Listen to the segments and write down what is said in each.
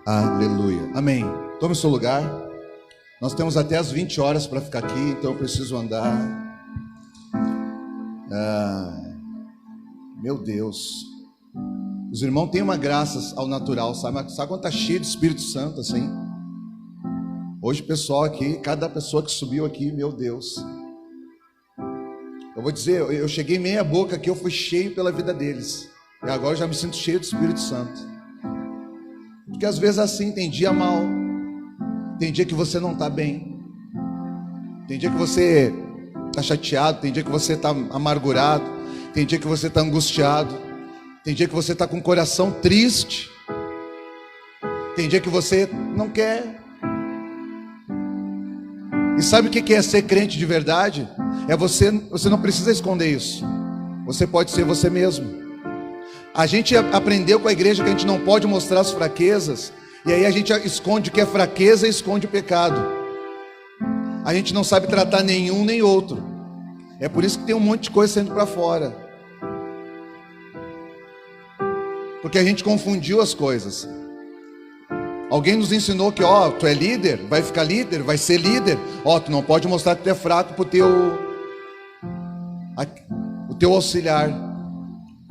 Aleluia. Amém. Tome o seu lugar. Nós temos até as 20 horas para ficar aqui, então eu preciso andar. Meu Deus. Os irmãos têm uma graça ao natural, sabe? Sabe quando está cheio de Espírito Santo assim? Hoje o pessoal aqui, cada pessoa que subiu aqui, meu Deus. Eu vou dizer, eu cheguei meia boca aqui, eu fui cheio pela vida deles. E agora eu já me sinto cheio do Espírito Santo. Porque às vezes assim, tem dia mal, tem dia que você não está bem, tem dia que você está chateado, tem dia que você está amargurado, tem dia que você está angustiado, tem dia que você está com o coração triste, tem dia que você não quer. E sabe o que é ser crente de verdade? É você não precisa esconder isso. Você pode ser você mesmo. A gente aprendeu com a igreja que a gente não pode mostrar as fraquezas, e aí a gente esconde o que é fraqueza e esconde o pecado. A gente não sabe tratar nenhum nem outro. É por isso que tem um monte de coisa saindo para fora. Porque a gente confundiu as coisas. Alguém nos ensinou que, tu é líder, vai ficar líder, vai ser líder. Tu não pode mostrar que tu é fraco para o teu auxiliar.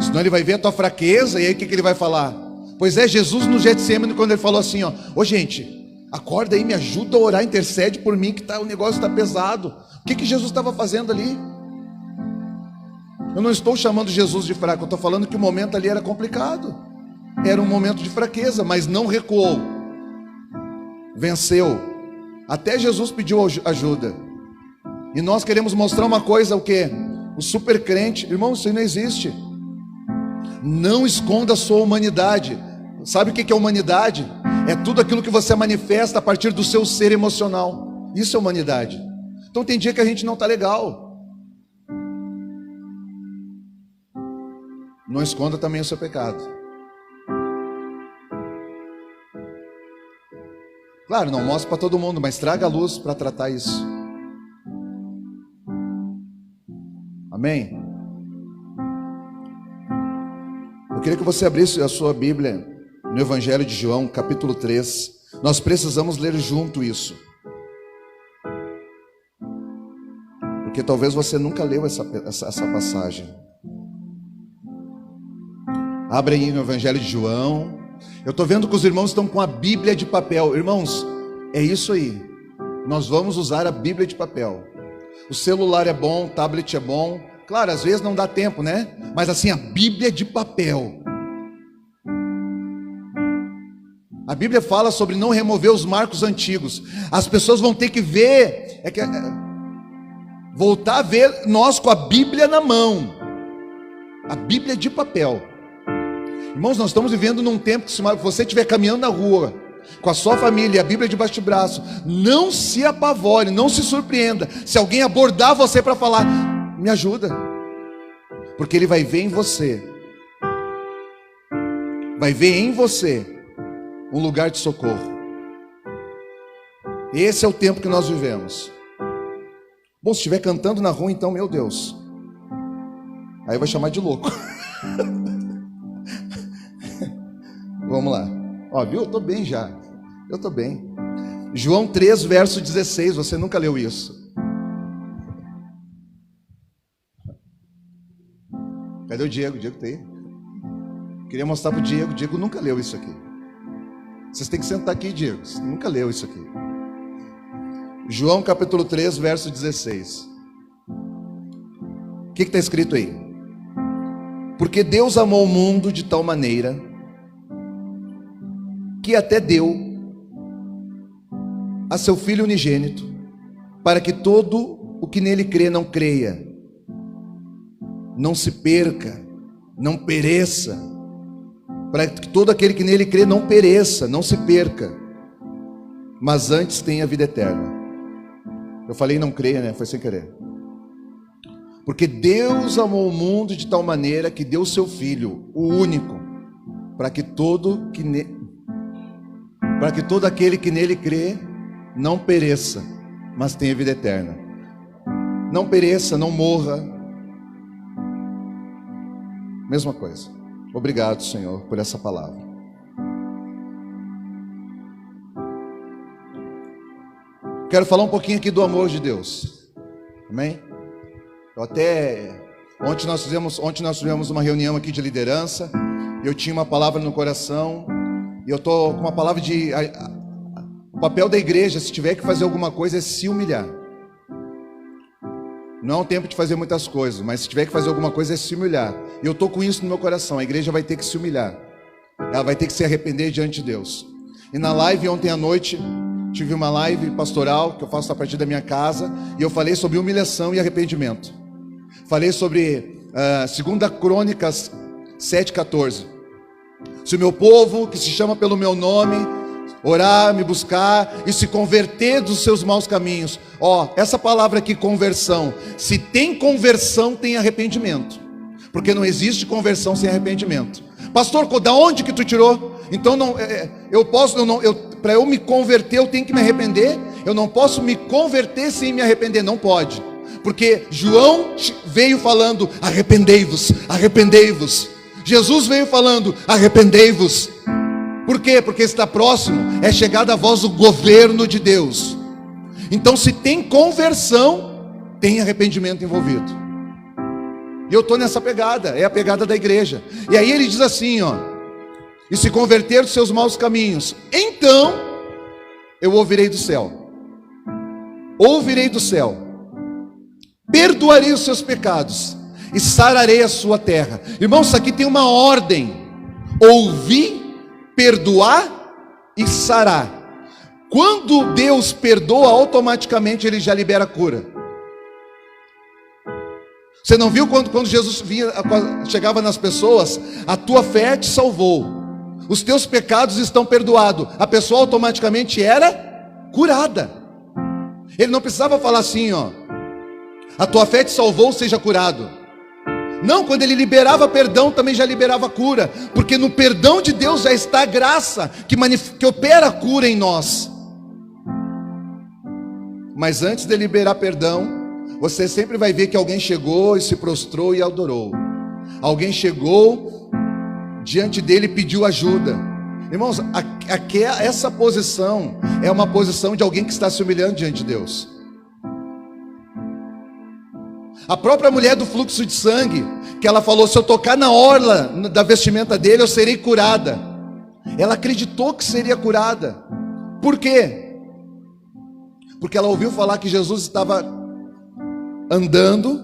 Senão ele vai ver a tua fraqueza, e aí o que ele vai falar? Pois é, Jesus no Getsemane, quando ele falou assim, gente, acorda aí, me ajuda a orar, intercede por mim, que o negócio está pesado. O que Jesus estava fazendo ali? Eu não estou chamando Jesus de fraco, eu estou falando que o momento ali era complicado. Era um momento de fraqueza, mas não recuou. Venceu. Até Jesus pediu ajuda. E nós queremos mostrar uma coisa, o quê? O super crente. Irmão, isso aí não existe. Não esconda a sua humanidade. Sabe o que é humanidade? É tudo aquilo que você manifesta a partir do seu ser emocional. Isso é humanidade. Então tem dia que a gente não está legal. Não esconda também o seu pecado. Claro, não mostre para todo mundo, mas traga a luz para tratar isso. Amém? Eu queria que você abrisse a sua Bíblia no Evangelho de João, capítulo 3. Nós precisamos ler junto isso. Porque talvez você nunca leu essa passagem. Abre aí no Evangelho de João. Eu estou vendo que os irmãos estão com a Bíblia de papel. Irmãos, é isso aí. Nós vamos usar a Bíblia de papel. O celular é bom, o tablet é bom. Claro, às vezes não dá tempo, né? Mas assim, a Bíblia de papel. A Bíblia fala sobre não remover os marcos antigos. As pessoas vão ter que ver, voltar a ver nós com a Bíblia na mão. A Bíblia de papel. Irmãos, nós estamos vivendo num tempo que, se você estiver caminhando na rua, com a sua família, a Bíblia debaixo do braço, não se apavore, não se surpreenda se alguém abordar você para falar, me ajuda, porque ele vai ver em você, um lugar de socorro. Esse é o tempo que nós vivemos. Bom, se estiver cantando na rua, então, meu Deus, aí vai chamar de louco. Vamos lá. Viu? Eu estou bem já. Eu estou bem. João 3, verso 16. Você nunca leu isso? Cadê o Diego? O Diego está aí? Queria mostrar para o Diego. O Diego nunca leu isso aqui. Vocês têm que sentar aqui, Diego. Você nunca leu isso aqui. João capítulo 3, verso 16. O que está escrito aí? Porque Deus amou o mundo de tal maneira que até deu a seu Filho unigênito, para que todo o que nele crê não creia, não se perca, não pereça, para que todo aquele que nele crê não pereça, não se perca, mas antes tenha vida eterna. Eu falei não creia, né? Foi sem querer. Porque Deus amou o mundo de tal maneira que deu o seu Filho, o único, para que todo aquele que nele crê não pereça, mas tenha vida eterna. Não pereça, não morra. Mesma coisa. Obrigado, Senhor, por essa palavra. quero falar um pouquinho aqui do amor de Deus. Amém? Ontem nós tivemos uma reunião aqui de liderança. Eu tinha uma palavra no coração. E eu estou com uma palavra de... O papel da igreja, se tiver que fazer alguma coisa, é se humilhar. Não é um tempo de fazer muitas coisas, mas se tiver que fazer alguma coisa, é se humilhar. E eu estou com isso no meu coração. A igreja vai ter que se humilhar. Ela vai ter que se arrepender diante de Deus. E na live ontem à noite, tive uma live pastoral que eu faço a partir da minha casa. E eu falei sobre humilhação e arrependimento. Falei sobre 2 Crônicas 7,14. Se o meu povo, que se chama pelo meu nome, orar, me buscar e se converter dos seus maus caminhos. Essa palavra aqui, conversão. Se tem conversão, tem arrependimento. Porque não existe conversão sem arrependimento. Pastor, da onde que tu tirou? Então para eu me converter, eu tenho que me arrepender. Eu não posso me converter sem me arrepender. Não pode. Porque João veio falando, arrependei-vos, arrependei-vos. Jesus veio falando, arrependei-vos. Por quê? Porque está próximo, é chegada a vós o governo de Deus. Então, se tem conversão, tem arrependimento envolvido. E eu estou nessa pegada, é a pegada da igreja. E aí ele diz assim, e se converter dos seus maus caminhos, então eu ouvirei do céu. Ouvirei do céu. Perdoarei os seus pecados e sararei a sua terra. Irmãos, isso aqui tem uma ordem: ouvir, perdoar e sarar. Quando Deus perdoa, automaticamente Ele já libera a cura. Você não viu quando Jesus chegava nas pessoas? A tua fé te salvou, os teus pecados estão perdoados. A pessoa automaticamente era curada. Ele não precisava falar assim, a tua fé te salvou, seja curado. Não, quando ele liberava perdão, também já liberava cura. Porque no perdão de Deus já está a graça que opera a cura em nós. Mas antes de liberar perdão, você sempre vai ver que alguém chegou e se prostrou e adorou. Alguém chegou diante dele e pediu ajuda. Irmãos, essa posição é uma posição de alguém que está se humilhando diante de Deus. A própria mulher do fluxo de sangue, que ela falou, se eu tocar na orla da vestimenta dele, eu serei curada. Ela acreditou que seria curada. Por quê? Porque ela ouviu falar que Jesus estava andando,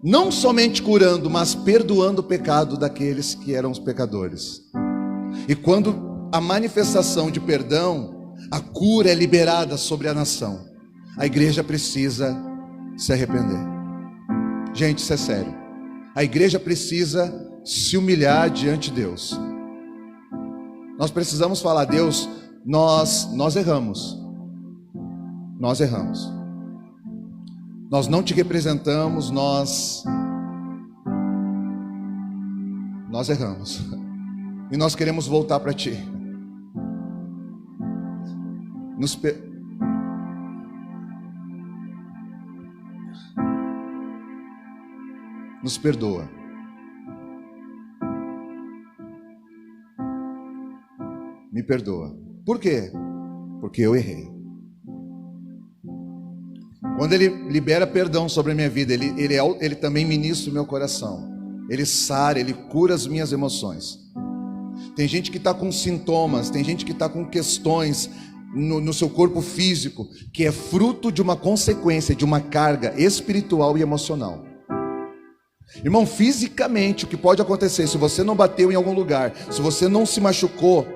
não somente curando, mas perdoando o pecado daqueles que eram os pecadores. E quando a manifestação de perdão, a cura é liberada sobre a nação, a igreja precisa se arrepender. Gente, isso é sério. A igreja precisa se humilhar diante de Deus. Nós precisamos falar, Deus, nós erramos. Nós erramos. Nós não te representamos, nós erramos. E nós queremos voltar para ti. Nos perdoa. Me perdoa. Por quê? Porque eu errei. Quando Ele libera perdão sobre a minha vida, Ele também ministra o meu coração. Ele sara, Ele cura as minhas emoções. Tem gente que está com sintomas, tem gente que está com questões no seu corpo físico, que é fruto de uma consequência, de uma carga espiritual e emocional. Irmão, fisicamente, o que pode acontecer, se você não bateu em algum lugar, se você não se machucou,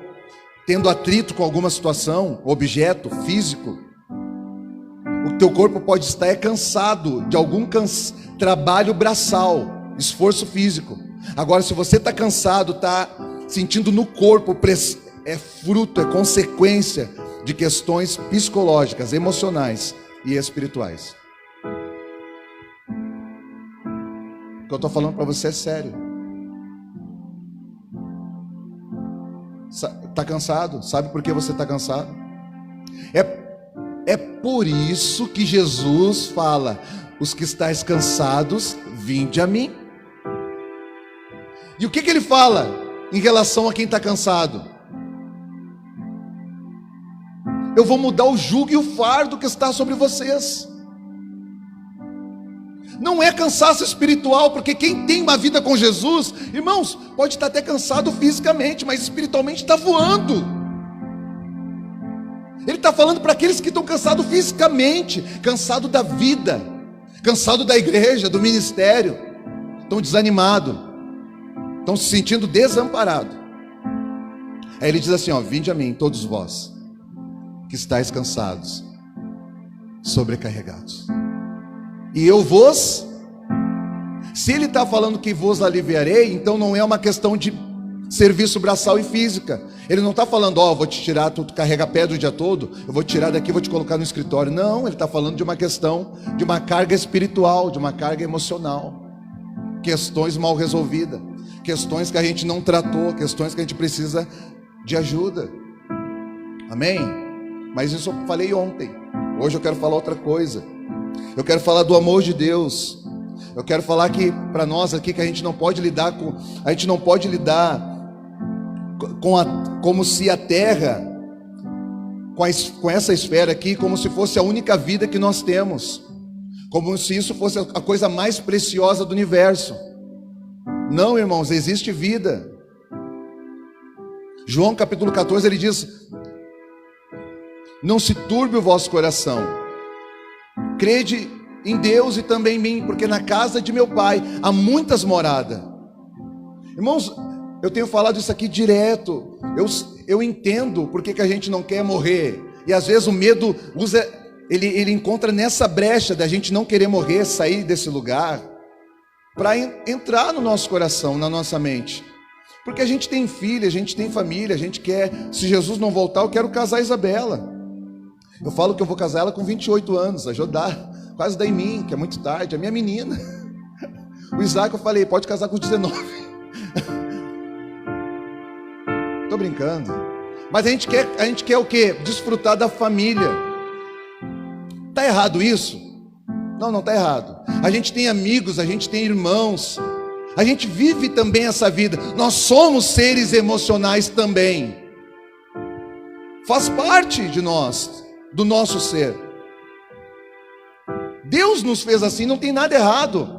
tendo atrito com alguma situação, objeto físico, o teu corpo pode estar cansado de algum trabalho braçal, esforço físico. Agora, se você está cansado, está sentindo no corpo, é fruto, é consequência de questões psicológicas, emocionais e espirituais. O que eu estou falando para você é sério. Está cansado? Sabe por que você está cansado? É por isso que Jesus fala: os que estáis cansados, vinde a mim. E o que ele fala em relação a quem está cansado? eu vou mudar o jugo e o fardo que está sobre vocês. Não é cansaço espiritual, porque quem tem uma vida com Jesus, irmãos, pode estar até cansado fisicamente, mas espiritualmente está voando. Ele está falando para aqueles que estão cansados fisicamente, cansados da vida, cansados da igreja, do ministério, estão desanimados, estão se sentindo desamparados. Aí ele diz assim, ó: vinde a mim, todos vós que estáis cansados, sobrecarregados, e eu vos... Se ele está falando que vos aliviarei, então não é uma questão de serviço braçal e física. Ele não está falando, ó, vou te tirar, tu carrega pedra o dia todo, eu vou te tirar daqui, vou te colocar no escritório. Não, ele está falando de uma questão, de uma carga espiritual, de uma carga emocional, questões mal resolvidas, questões que a gente não tratou, questões que a gente precisa de ajuda. Amém? Mas isso eu falei ontem. Hoje eu quero falar outra coisa. Eu quero falar do amor de Deus. Eu quero falar que para nós aqui, que a gente não pode lidar com, a gente não pode lidar como se a terra, com essa esfera aqui, como se fosse a única vida que nós temos, como se isso fosse a coisa mais preciosa do universo. Não, irmãos, existe vida. João capítulo 14, ele diz: não se turbe o vosso coração, crede em Deus e também em mim, porque na casa de meu pai há muitas moradas. Irmãos, eu tenho falado isso aqui direto. Eu entendo porque que a gente não quer morrer, e às vezes o medo ele encontra nessa brecha da gente não querer morrer, sair desse lugar, para entrar no nosso coração, na nossa mente. Porque a gente tem filha, a gente tem família, a gente quer, se Jesus não voltar, eu quero casar a Isabela. Eu falo que eu vou casar ela com 28 anos, a Jodá quase dá em mim, que é muito tarde, a minha menina. O Isaac eu falei, pode casar com 19. Tô brincando. Mas a gente quer o quê? Desfrutar da família. Tá errado isso? Não, não tá errado. A gente tem amigos, a gente tem irmãos, a gente vive também essa vida. Nós somos seres emocionais também. Faz parte de nós, do nosso ser. Deus nos fez assim, não tem nada errado.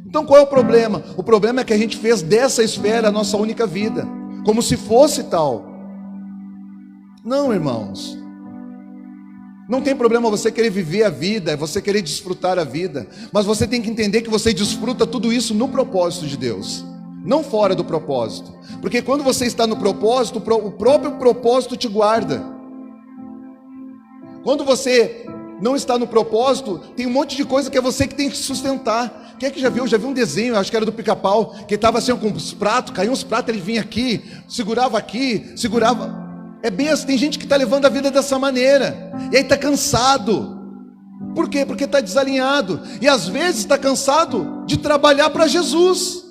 Então qual é o problema? O problema é que a gente fez dessa esfera a nossa única vida, como se fosse tal. Não, irmãos. Não tem problema você querer viver a vida, você querer desfrutar a vida, mas você tem que entender que você desfruta tudo isso no propósito de Deus, não fora do propósito. Porque quando você está no propósito, o próprio propósito te guarda. Quando você não está no propósito, tem um monte de coisa que é você que tem que sustentar. Quem é que já viu? Já viu um desenho, acho que era do Pica-Pau, que estava assim com os pratos, caiu uns pratos, ele vinha aqui, segurava, é bem assim. Tem gente que está levando a vida dessa maneira, e aí está cansado. Por quê? Porque está desalinhado, e às vezes está cansado de trabalhar para Jesus,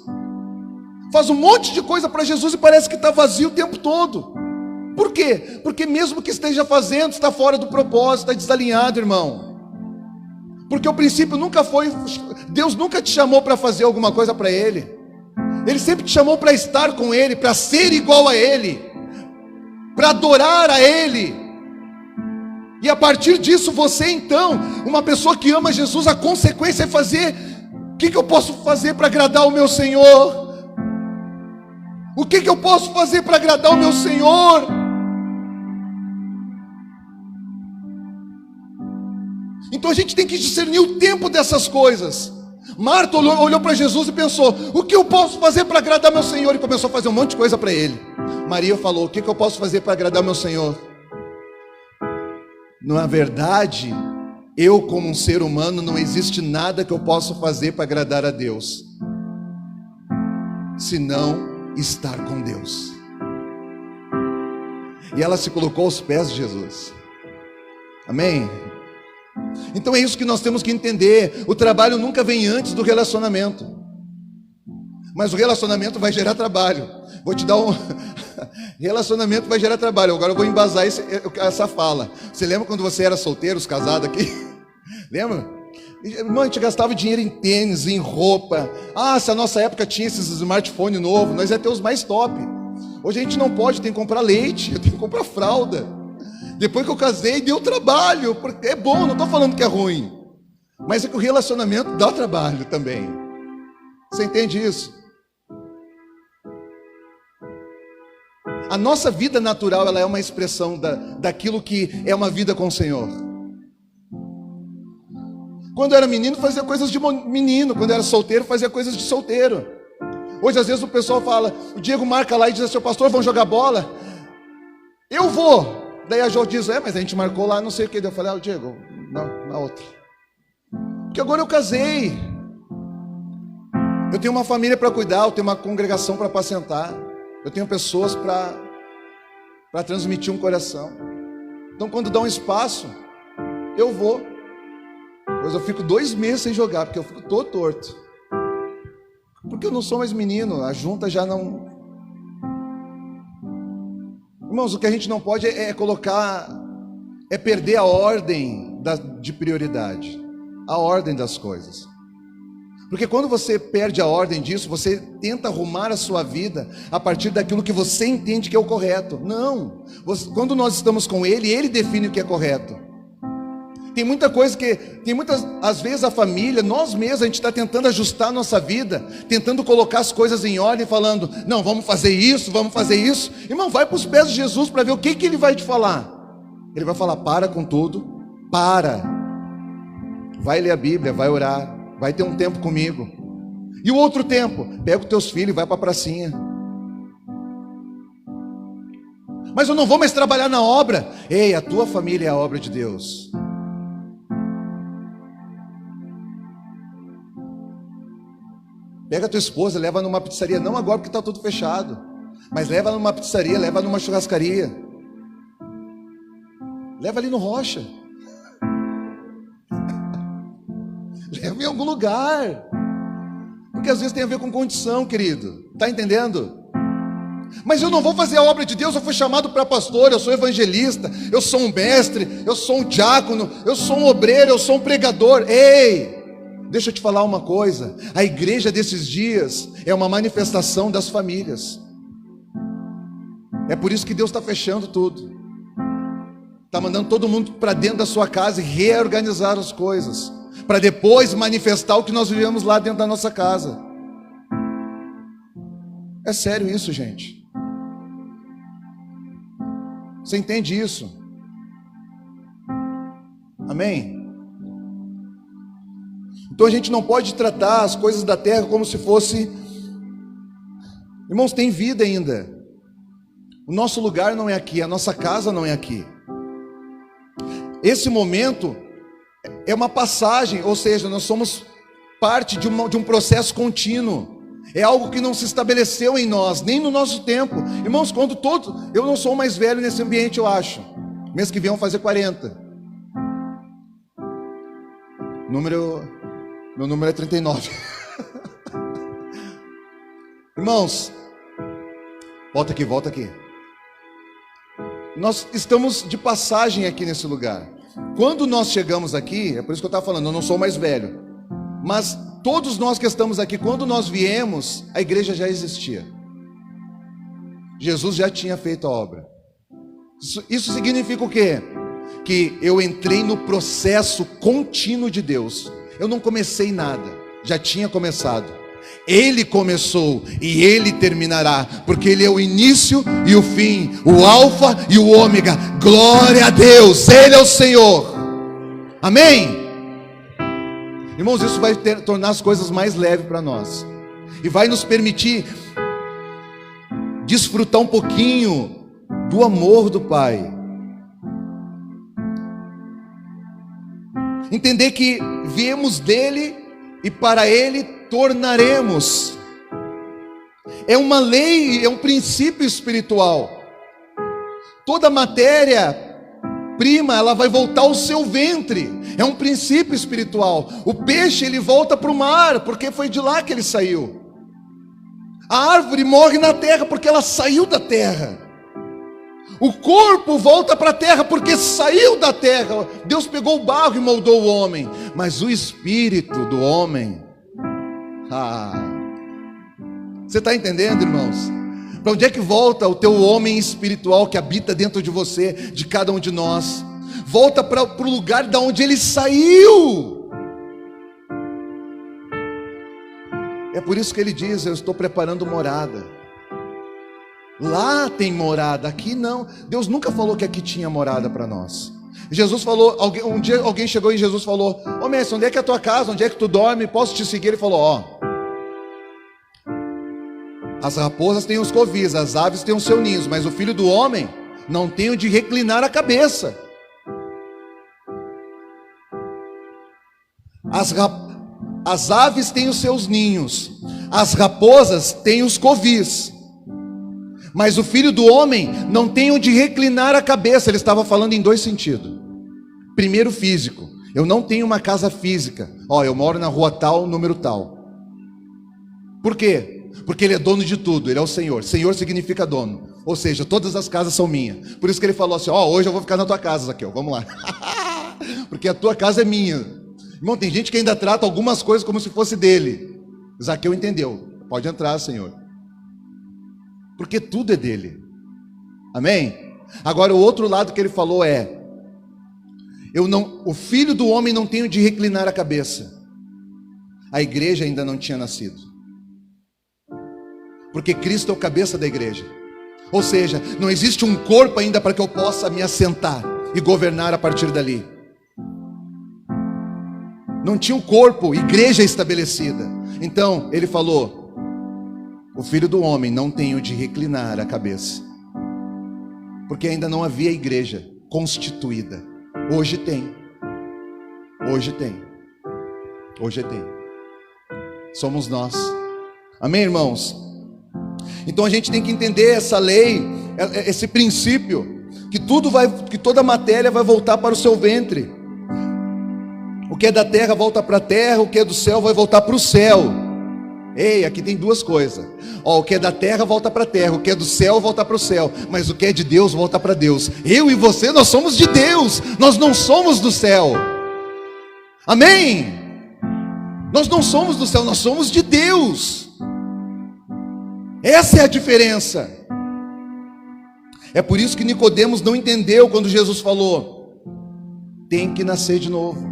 faz um monte de coisa para Jesus e parece que está vazio o tempo todo. Por quê? Porque mesmo que esteja fazendo, está fora do propósito, está desalinhado, irmão. Porque o princípio nunca foi, Deus nunca te chamou para fazer alguma coisa para Ele. Ele sempre te chamou para estar com Ele, para ser igual a Ele, para adorar a Ele. E a partir disso, você então, uma pessoa que ama Jesus, a consequência é fazer, o que eu posso fazer para agradar o meu Senhor? O que eu posso fazer para agradar o meu Senhor? Então a gente tem que discernir o tempo dessas coisas. Marta olhou para Jesus e pensou: o que eu posso fazer para agradar meu Senhor? E começou a fazer um monte de coisa para Ele. Maria falou: o que eu posso fazer para agradar meu Senhor? Na verdade, eu como um ser humano, não existe nada que eu possa fazer para agradar a Deus, senão estar com Deus. E ela se colocou aos pés de Jesus. Amém? Então é isso que nós temos que entender. O trabalho nunca vem antes do relacionamento, mas o relacionamento vai gerar trabalho. Vou te dar um... Relacionamento vai gerar trabalho. Agora eu vou embasar essa fala. Você lembra quando você era solteiro, os casados aqui? Lembra? Irmão, a gente gastava dinheiro em tênis, em roupa. Se a nossa época tinha esses smartphones novos, nós ia ter os mais top. Hoje a gente não pode, tem que comprar leite, tem que comprar fralda, Depois que eu casei, deu trabalho, porque é bom, não estou falando que é ruim, mas é que o relacionamento dá trabalho também. Você entende isso? A nossa vida natural, ela é uma expressão daquilo que é uma vida com o Senhor. Quando eu era menino, fazia coisas de menino. Quando eu era solteiro, fazia coisas de solteiro. Hoje, às vezes, o pessoal fala, o Diego marca lá e diz assim, pastor, vamos jogar bola? Eu vou. Daí a Jo diz, mas a gente marcou lá, não sei o que. Eu falei, Diego, não, na outra. Porque agora eu casei. Eu tenho uma família para cuidar, eu tenho uma congregação para apacentar. Eu tenho pessoas para transmitir um coração. Então, quando dá um espaço, eu vou. Pois eu fico 2 meses sem jogar, porque eu fico todo torto. Porque eu não sou mais menino, a junta já não... Irmãos, o que a gente não pode é perder a ordem de prioridade, a ordem das coisas. Porque quando você perde a ordem disso, você tenta arrumar a sua vida a partir daquilo que você entende que é o correto. Não, quando nós estamos com Ele, Ele define o que é correto. Às vezes a família, nós mesmos, a gente está tentando ajustar a nossa vida, tentando colocar as coisas em ordem, falando, não, vamos fazer isso. Irmão, vai para os pés de Jesus para ver o que Ele vai te falar. Ele vai falar, para com tudo, para. Vai ler a Bíblia, vai orar, vai ter um tempo comigo. E o outro tempo, pega os teus filhos e vai para a pracinha. Mas eu não vou mais trabalhar na obra. Ei, a tua família é a obra de Deus. Pega a tua esposa, leva numa pizzaria, não agora porque está tudo fechado, mas leva numa pizzaria, leva numa churrascaria, leva ali no Rocha, leva em algum lugar, porque às vezes tem a ver com condição, querido, está entendendo? Mas eu não vou fazer a obra de Deus, eu fui chamado para pastor, eu sou evangelista, eu sou um mestre, eu sou um diácono, eu sou um obreiro, eu sou um pregador. Ei! Deixa eu te falar uma coisa, a igreja desses dias é uma manifestação das famílias. É por isso que Deus está fechando tudo, está mandando todo mundo para dentro da sua casa e reorganizar as coisas, para depois manifestar o que nós vivemos lá dentro da nossa casa. É sério isso, gente? Você entende isso? Amém? Então a gente não pode tratar as coisas da terra como se fosse... Irmãos, tem vida ainda. O nosso lugar não é aqui, a nossa casa não é aqui. Esse momento é uma passagem, ou seja, nós somos parte de um processo contínuo. É algo que não se estabeleceu em nós, nem no nosso tempo. Irmãos, eu não sou o mais velho nesse ambiente, eu acho. Mês que vem vão fazer 40. Meu número é 39. Irmãos, volta aqui. Nós estamos de passagem aqui nesse lugar. Quando nós chegamos aqui, é por isso que eu estava falando, eu não sou mais velho, mas todos nós que estamos aqui, quando nós viemos, a igreja já existia. Jesus já tinha feito a obra. Isso significa o quê? Que eu entrei no processo contínuo de Deus. Eu não comecei nada, já tinha começado. Ele começou e Ele terminará, porque Ele é o início e o fim, o alfa e o ômega. Glória a Deus, Ele é o Senhor. Amém? Irmãos, isso vai tornar as coisas mais leves para nós, e vai nos permitir desfrutar um pouquinho do amor do Pai. Entender que viemos dele e para ele tornaremos. É uma lei, é um princípio espiritual. Toda matéria-prima, ela vai voltar ao seu ventre. É um princípio espiritual. O peixe, ele volta para o mar, porque foi de lá que ele saiu. A árvore morre na terra, porque ela saiu da terra. O corpo volta para a terra porque saiu da terra. Deus pegou o barro e moldou o homem. Mas o espírito do homem... Você está entendendo, irmãos? Para onde é que volta o teu homem espiritual que habita dentro de você, de cada um de nós? Volta para o lugar da onde ele saiu. É por isso que ele diz: eu estou preparando morada. Lá tem morada, aqui não. Deus nunca falou que aqui tinha morada para nós. Jesus falou, um dia alguém chegou e Jesus falou: ô mestre, onde é que é a tua casa? Onde é que tu dorme? Posso te seguir? Ele falou: ó, as raposas têm os covis, as aves têm os seus ninhos, mas o filho do homem não tem onde reclinar a cabeça. As aves têm os seus ninhos, as raposas têm os covis, mas o filho do homem não tem onde reclinar a cabeça. Ele estava falando em dois sentidos. Primeiro, físico. Eu não tenho uma casa física. Ó, eu moro na rua tal, número tal. Por quê? Porque ele é dono de tudo, ele é o Senhor. Senhor significa dono. Ou seja, todas as casas são minhas. Por isso que ele falou assim: ó, hoje eu vou ficar na tua casa, Zaqueu, vamos lá. Porque a tua casa é minha. Irmão, tem gente que ainda trata algumas coisas como se fosse dele. Zaqueu entendeu: pode entrar, Senhor, porque tudo é dele. Amém? Agora o outro lado que ele falou é: o filho do homem não tem onde reclinar a cabeça. A igreja ainda não tinha nascido, porque Cristo é o cabeça da igreja. Ou seja, não existe um corpo ainda para que eu possa me assentar e governar a partir dali. Não tinha um corpo, igreja estabelecida. Então ele falou: o filho do homem não tem onde reclinar a cabeça, porque ainda não havia igreja constituída. Hoje tem. Hoje tem. Hoje tem. Somos nós. Amém, irmãos? Então a gente tem que entender essa lei, esse princípio, que toda matéria vai voltar para o seu ventre. O que é da terra volta para a terra, o que é do céu vai voltar para o céu. Ei, aqui tem duas coisas. Ó, o que é da terra volta para a terra, o que é do céu volta para o céu, mas o que é de Deus volta para Deus. Eu e você, nós somos de Deus, nós não somos do céu. Amém? Nós não somos do céu, nós somos de Deus. Essa é a diferença. É por isso que Nicodemos não entendeu quando Jesus falou: tem que nascer de novo.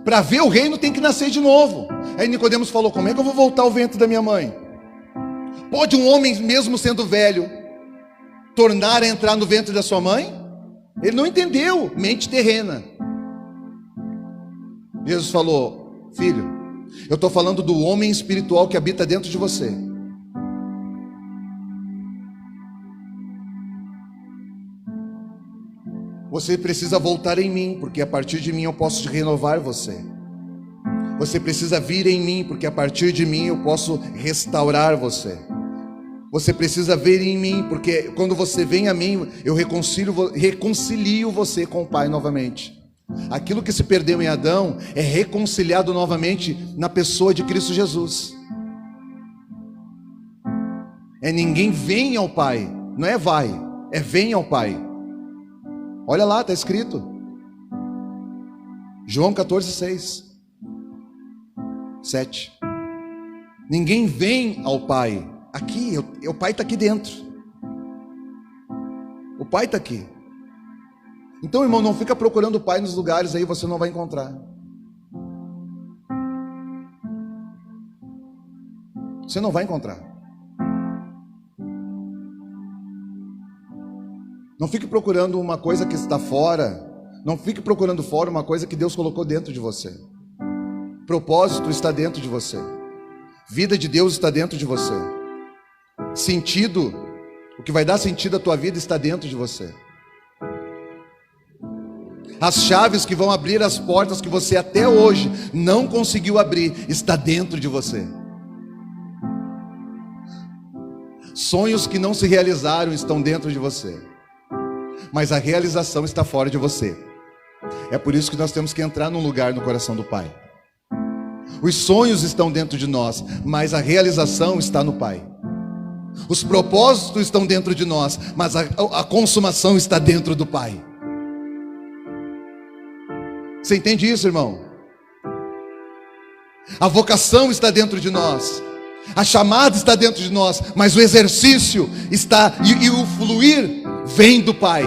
Para ver o reino tem que nascer de novo. Aí Nicodemos falou: como é que eu vou voltar ao ventre da minha mãe? Pode um homem, mesmo sendo velho, tornar a entrar no ventre da sua mãe? Ele não entendeu, mente terrena. Jesus falou: filho, eu estou falando do homem espiritual que habita dentro de você. Você precisa voltar em mim, porque a partir de mim eu posso renovar você. Você precisa vir em mim, porque a partir de mim eu posso restaurar você. Você precisa ver em mim, porque quando você vem a mim, eu reconcilio você com o Pai novamente. Aquilo que se perdeu em Adão é reconciliado novamente na pessoa de Cristo Jesus. É ninguém vem ao Pai, não é vai, é vem ao Pai. Olha lá, está escrito. João 14:6, 7. Ninguém vem ao Pai. Aqui, o Pai está aqui dentro. O Pai está aqui. Então, irmão, não fica procurando o Pai nos lugares aí, você não vai encontrar. Você não vai encontrar. Não fique procurando uma coisa que está fora. Não fique procurando fora uma coisa que Deus colocou dentro de você. Propósito está dentro de você. Vida de Deus está dentro de você. Sentido, o que vai dar sentido à tua vida está dentro de você. As chaves que vão abrir as portas que você até hoje não conseguiu abrir, está dentro de você. Sonhos que não se realizaram estão dentro de você, mas a realização está fora de você. É por isso que nós temos que entrar num lugar no coração do Pai. Os sonhos estão dentro de nós, mas a realização está no Pai. Os propósitos estão dentro de nós, mas a consumação está dentro do Pai. Você entende isso, irmão? A vocação está dentro de nós. A chamada está dentro de nós. Mas o exercício está, e o fluir vem do Pai.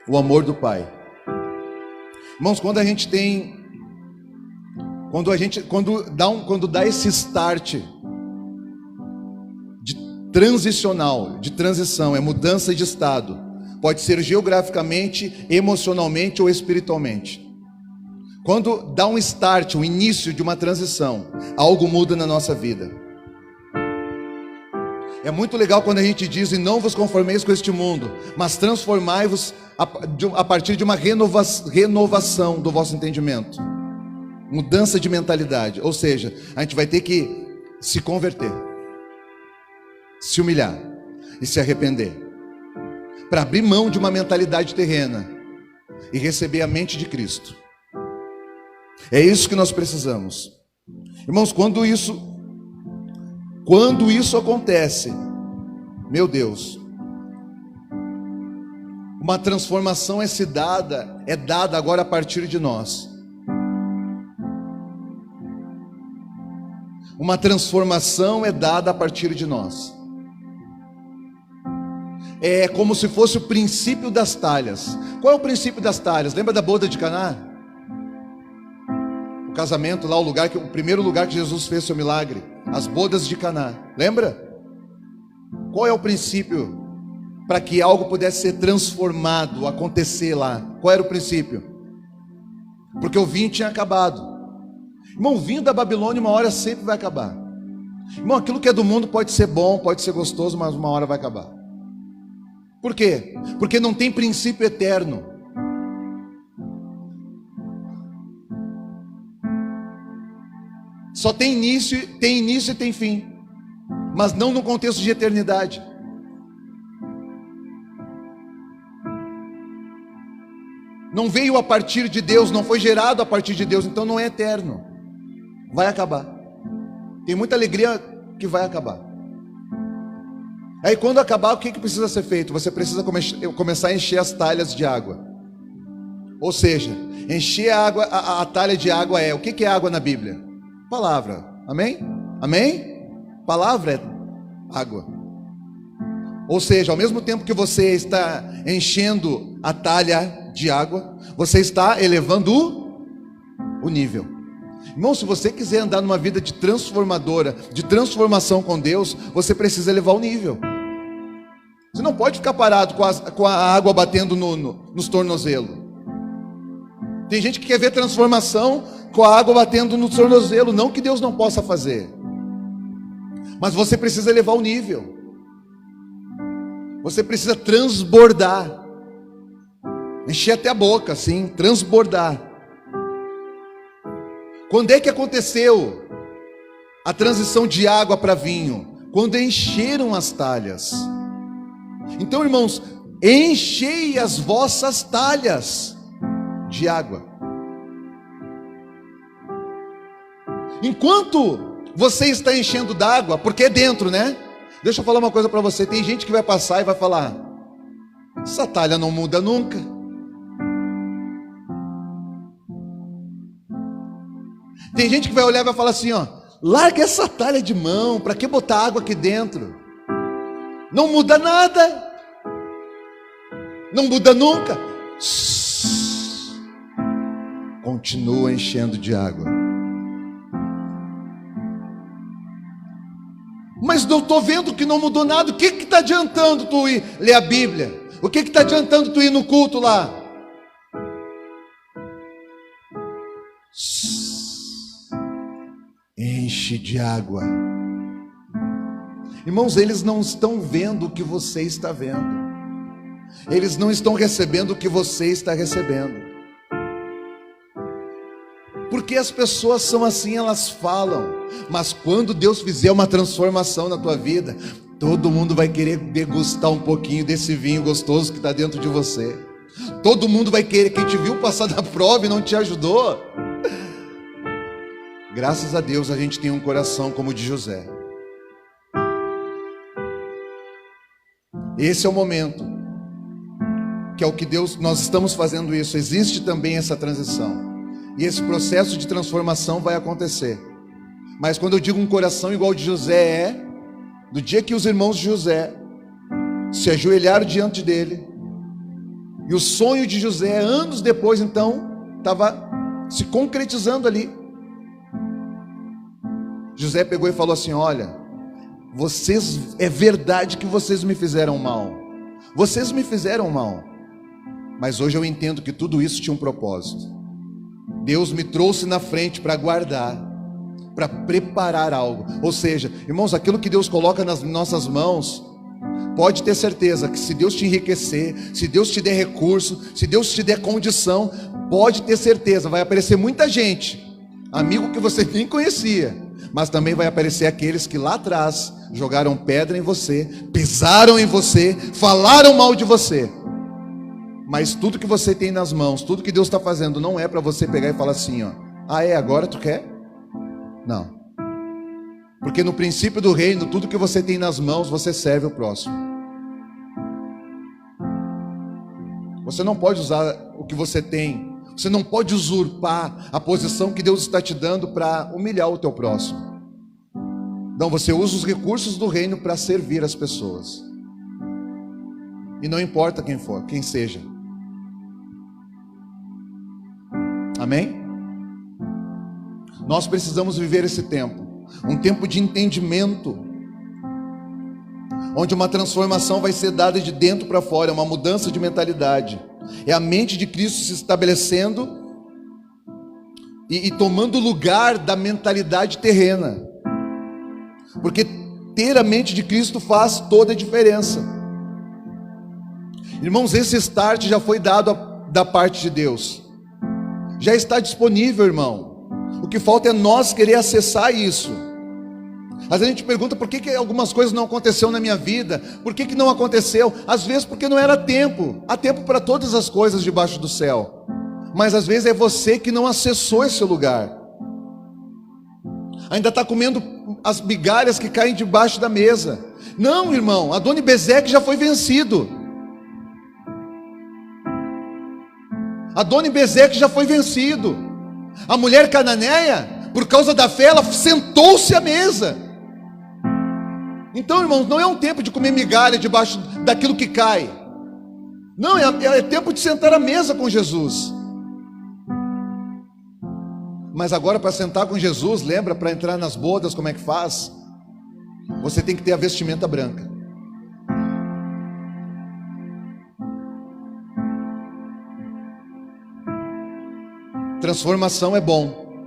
O amor do Pai. Irmãos, quando dá esse start de transição, é mudança de estado. Pode ser geograficamente, emocionalmente ou espiritualmente. Quando dá um start, o início de uma transição, algo muda na nossa vida. É muito legal quando a gente diz: e não vos conformeis com este mundo, mas transformai-vos a partir de uma renovação do vosso entendimento. Mudança de mentalidade. Ou seja, a gente vai ter que se converter, se humilhar e se arrepender, para abrir mão de uma mentalidade terrena e receber a mente de Cristo. É isso que nós precisamos. Irmãos, quando isso acontece, meu Deus, uma transformação é dada agora a partir de nós. Uma transformação é dada a partir de nós. É como se fosse o princípio das talhas. Qual é o princípio das talhas? Lembra da boda de Caná? O casamento lá, o primeiro lugar que Jesus fez seu milagre, as bodas de Caná. Lembra? Qual é o princípio para que algo pudesse ser transformado, acontecer lá? Qual era o princípio? Porque o vinho tinha acabado. Irmão, o vinho da Babilônia uma hora sempre vai acabar. Irmão, aquilo que é do mundo pode ser bom, pode ser gostoso, mas uma hora vai acabar. Por quê? Porque não tem princípio eterno. Só tem início e tem fim, mas não no contexto de eternidade. Não veio a partir de Deus, não foi gerado a partir de Deus, então não é eterno. Vai acabar. Tem muita alegria que vai acabar. Aí quando acabar, o que precisa ser feito? Você precisa começar a encher as talhas de água. Ou seja, encher a talha de água o que é água na Bíblia? Palavra. Amém? Amém? Palavra é água. Ou seja, ao mesmo tempo que você está enchendo a talha de água, você está elevando o nível. Irmão, se você quiser andar numa vida de transformação com Deus, você precisa elevar o nível. Você não pode ficar parado com a água batendo nos tornozelos. Tem gente que quer ver transformação com a água batendo no tornozelo. Não que Deus não possa fazer, mas você precisa elevar o nível. Você precisa transbordar, encher até a boca, assim, transbordar. Quando é que aconteceu a transição de água para vinho? Quando encheram as talhas. Então, irmãos, enchei as vossas talhas de água. Enquanto você está enchendo d'água, porque é dentro, né? Deixa eu falar uma coisa para você. Tem gente que vai passar e vai falar: essa talha não muda nunca. Tem gente que vai olhar e vai falar assim: ó, larga essa talha de mão, para que botar água aqui dentro? Não muda nada, não muda nunca. Continua enchendo de água. Mas eu estou vendo que não mudou nada. O que está adiantando tu ir ler a Bíblia? O que está adiantando tu ir no culto lá? Enche de água. Irmãos, eles não estão vendo o que você está vendo. Eles não estão recebendo o que você está recebendo. Porque as pessoas são assim, elas falam. Mas quando Deus fizer uma transformação na tua vida, todo mundo vai querer degustar um pouquinho desse vinho gostoso que está dentro de você. Todo mundo vai querer. Quem te viu passar da prova e não te ajudou, graças a Deus a gente tem um coração como o de José. Esse é o momento, que é o que Deus, nós estamos fazendo isso. Existe também essa transição, e esse processo de transformação vai acontecer. Mas quando eu digo um coração igual de José, do dia que os irmãos de José se ajoelharam diante dele, e o sonho de José, anos depois, então, estava se concretizando ali. José pegou e falou assim: olha, vocês, é verdade que vocês me fizeram mal, vocês me fizeram mal, mas hoje eu entendo que tudo isso tinha um propósito. Deus me trouxe na frente para guardar, para preparar algo. Ou seja, irmãos, aquilo que Deus coloca nas nossas mãos, pode ter certeza que se Deus te enriquecer, se Deus te der recurso, se Deus te der condição, pode ter certeza, vai aparecer muita gente, amigo que você nem conhecia, mas também vai aparecer aqueles que lá atrás jogaram pedra em você, pisaram em você, falaram mal de você. Mas tudo que você tem nas mãos, tudo que Deus está fazendo, não é para você pegar e falar assim, ó: ah, é, agora tu quer? Não. Porque no princípio do reino, tudo que você tem nas mãos, você serve o próximo. Você não pode usar o que você tem, você não pode usurpar a posição que Deus está te dando para humilhar o teu próximo. Não, você usa os recursos do reino para servir as pessoas. E não importa quem for, quem seja. Amém? Nós precisamos viver esse tempo, um tempo de entendimento, onde uma transformação vai ser dada de dentro para fora, uma mudança de mentalidade. É a mente de Cristo se estabelecendo e tomando lugar da mentalidade terrena. Porque ter a mente de Cristo faz toda a diferença. Irmãos, esse start já foi dado da parte de Deus. Já está disponível, irmão. O que falta é nós querer acessar isso. Às vezes a gente pergunta por que algumas coisas não aconteceram na minha vida, por que não aconteceu? Às vezes porque não era tempo. Há tempo para todas as coisas debaixo do céu, mas às vezes é você que não acessou esse lugar. Ainda está comendo as migalhas que caem debaixo da mesa. Não, irmão, Adoni-Bezeque já foi vencido. Adoni-Bezeque já foi vencido. A mulher cananeia, por causa da fé, ela sentou-se à mesa. Então, irmãos, não é um tempo de comer migalha debaixo daquilo que cai. Não, é tempo de sentar à mesa com Jesus. Mas agora, para sentar com Jesus, lembra, para entrar nas bodas, como é que faz? Você tem que ter a vestimenta branca. Transformação é bom,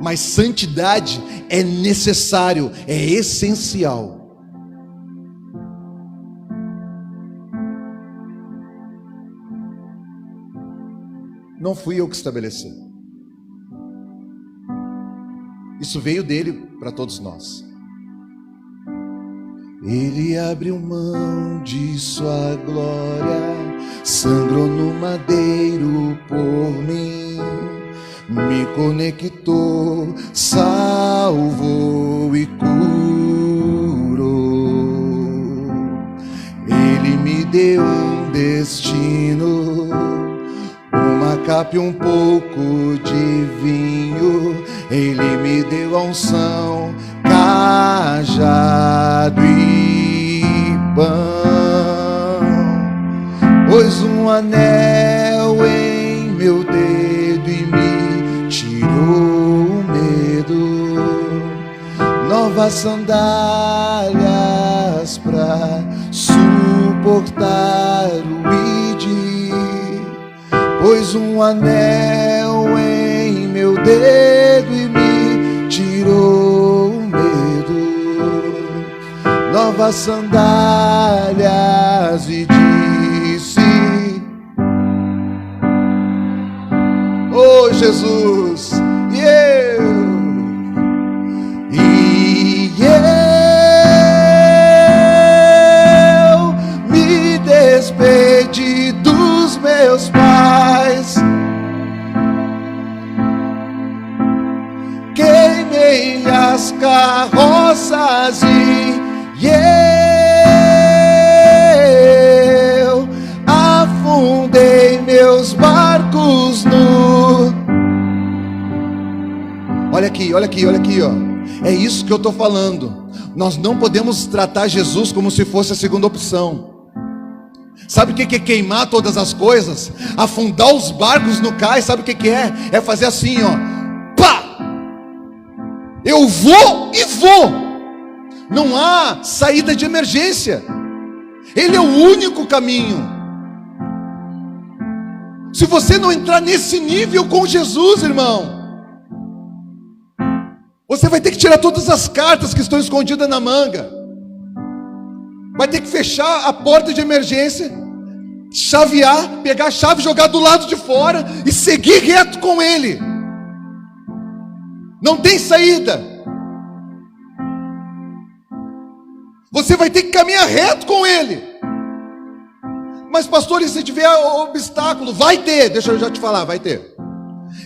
mas santidade é necessário, é essencial. Não fui eu que estabeleci. Isso veio dele para todos nós. Ele abriu mão de sua glória, sangrou no madeiro por mim, me conectou, salvou e curou. Ele me deu um destino, uma capa e um pouco de vinho. Ele me deu a unção, cajado e pão. Pôs um anel em meu dedo e me tirou o medo. Novas sandálias pra suportar o id. Pôs um anel em meu dedo e me tirou o medo. Novas sandálias e disse: oh Jesus, e eu me despedi dos meus pais, queimei as carroças e aqui, olha aqui, olha aqui, ó. É isso que eu estou falando. Nós não podemos tratar Jesus como se fosse a segunda opção. Sabe o que é queimar todas as coisas? Afundar os barcos no cais, sabe o que é? É fazer assim, ó. Pá! Eu vou e vou. Não há saída de emergência. Ele é o único caminho. Se você não entrar nesse nível com Jesus, irmão, você vai ter que tirar todas as cartas que estão escondidas na manga. Vai ter que fechar a porta de emergência, chavear, pegar a chave, jogar do lado de fora e seguir reto com Ele. Não tem saída. Você vai ter que caminhar reto com Ele. Mas pastor, e se tiver obstáculo? Vai ter, deixa eu já te falar, vai ter.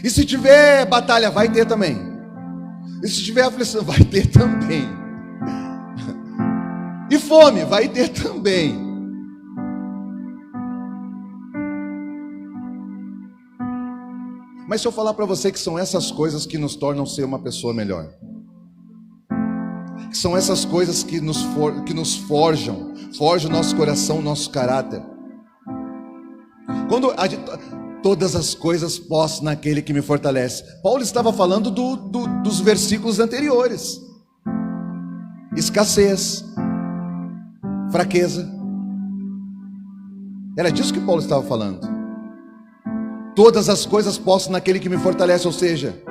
E se tiver batalha? Vai ter também. E se tiver aflição? Vai ter também. E fome? Vai ter também. Mas se eu falar para você que são essas coisas que nos tornam ser uma pessoa melhor, que são essas coisas que nos forjam o nosso coração, o nosso caráter. Todas as coisas posso naquele que me fortalece. Paulo estava falando dos versículos anteriores. Escassez, fraqueza. Era disso que Paulo estava falando. Todas as coisas posso naquele que me fortalece, ou seja,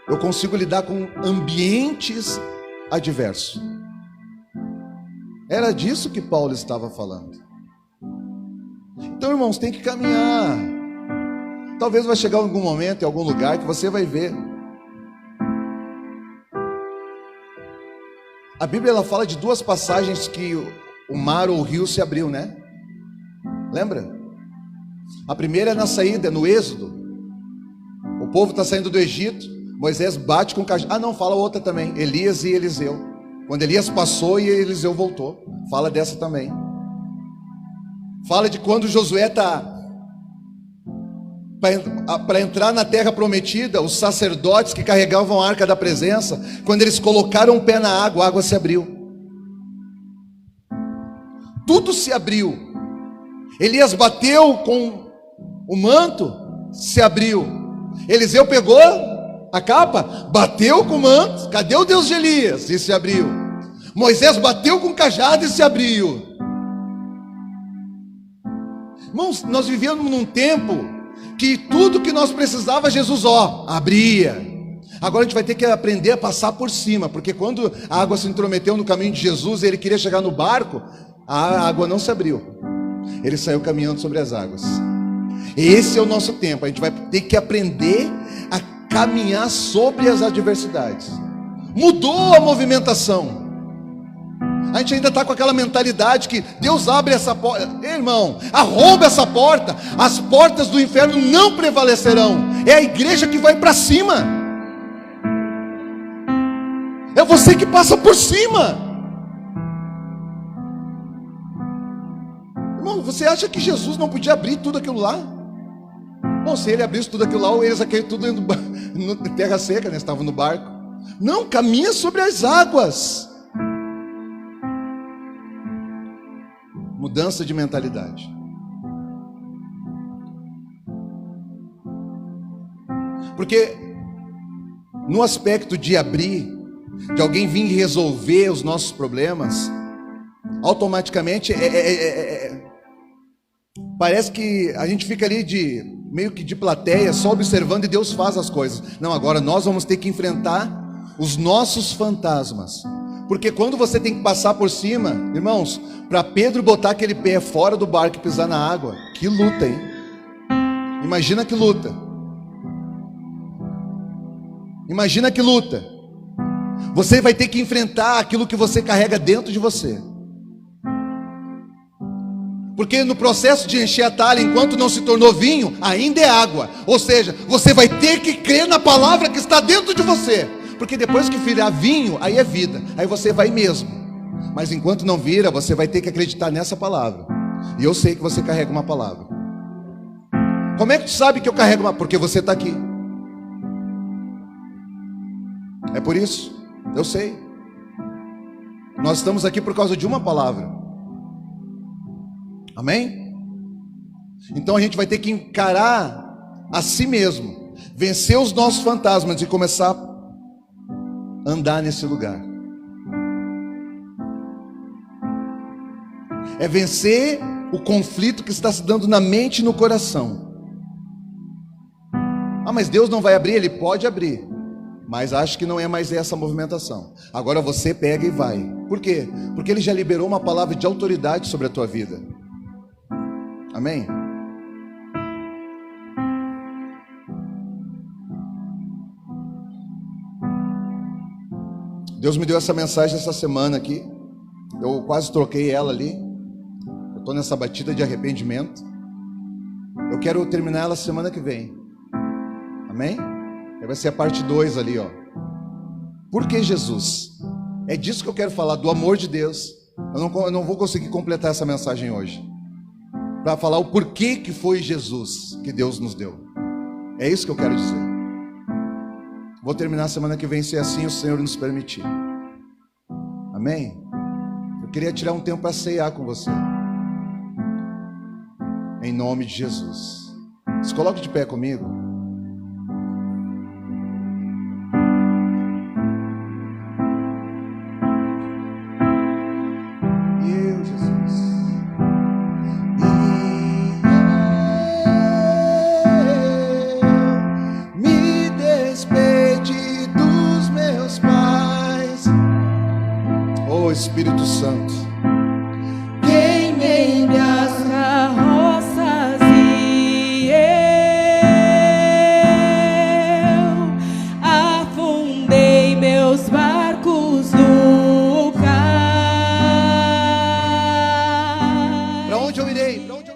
eu consigo lidar com ambientes adversos. Era disso que Paulo estava falando. Então, irmãos, tem que caminhar. Talvez vai chegar algum momento, em algum lugar, que você vai ver. A Bíblia ela fala de duas passagens que o mar ou o rio se abriu, né? Lembra? A primeira é na saída, no Êxodo. O povo está saindo do Egito. Moisés bate com o cajado. Ah, não, fala outra também. Elias e Eliseu. Quando Elias passou e Eliseu voltou. Fala dessa também. Fala de quando Josué está para entrar na terra prometida. Os sacerdotes que carregavam a arca da presença, quando eles colocaram o pé na água, a água se abriu. Tudo se abriu. Elias bateu com o manto, se abriu. Eliseu pegou a capa, bateu com o manto. Cadê o Deus de Elias? E se abriu. Moisés bateu com o cajado e se abriu. Irmãos, nós vivíamos num tempo que tudo que nós precisávamos, Jesus, abria. Agora a gente vai ter que aprender a passar por cima, porque quando a água se intrometeu no caminho de Jesus e ele queria chegar no barco, a água não se abriu. Ele saiu caminhando sobre as águas. Esse é o nosso tempo. A gente vai ter que aprender a caminhar sobre as adversidades. Mudou a movimentação. A gente ainda está com aquela mentalidade que Deus abre essa porta. Irmão, arromba essa porta. As portas do inferno não prevalecerão. É a igreja que vai para cima. É você que passa por cima. Irmão, você acha que Jesus não podia abrir tudo aquilo lá? Bom, se ele abrisse tudo aquilo lá, eles aqui tudo indo terra seca, né? Estavam no barco. Não, caminha sobre as águas. Mudança de mentalidade. Porque no aspecto de abrir, de alguém vir resolver os nossos problemas, automaticamente parece que a gente fica ali meio que de plateia, só observando, e Deus faz as coisas. Não, agora nós vamos ter que enfrentar os nossos fantasmas. Porque quando você tem que passar por cima, irmãos, para Pedro botar aquele pé fora do barco e pisar na água, que luta, hein? Imagina que luta. Imagina que luta. Você vai ter que enfrentar aquilo que você carrega dentro de você. Porque no processo de encher a talha, enquanto não se tornou vinho, ainda é água. Ou seja, você vai ter que crer na palavra que está dentro de você. Porque depois que virar vinho, aí é vida. Aí você vai mesmo. Mas enquanto não vira, você vai ter que acreditar nessa palavra. E eu sei que você carrega uma palavra. Como é que tu sabe que eu carrego uma? Porque você está aqui. É por isso, eu sei. Nós estamos aqui por causa de uma palavra. Amém? Então a gente vai ter que encarar a si mesmo, vencer os nossos fantasmas e começar a andar nesse lugar. É vencer o conflito que está se dando na mente e no coração. Ah, mas Deus não vai abrir? Ele pode abrir, mas acho que não é mais essa movimentação. Agora você pega e vai. Por quê? Porque Ele já liberou uma palavra de autoridade sobre a tua vida. Amém? Deus me deu essa mensagem essa semana aqui. Eu quase troquei ela ali. Eu estou nessa batida de arrependimento. Eu quero terminar ela semana que vem. Amém? Vai ser a parte 2 ali, ó. Por que Jesus? É disso que eu quero falar, do amor de Deus. Eu não vou conseguir completar essa mensagem hoje, para falar o porquê que foi Jesus que Deus nos deu. É isso que eu quero dizer. Vou terminar semana que vem, se assim o Senhor nos permitir. Amém? Eu queria tirar um tempo para ceiar com você. Em nome de Jesus. Se coloque de pé comigo. Espírito Santo,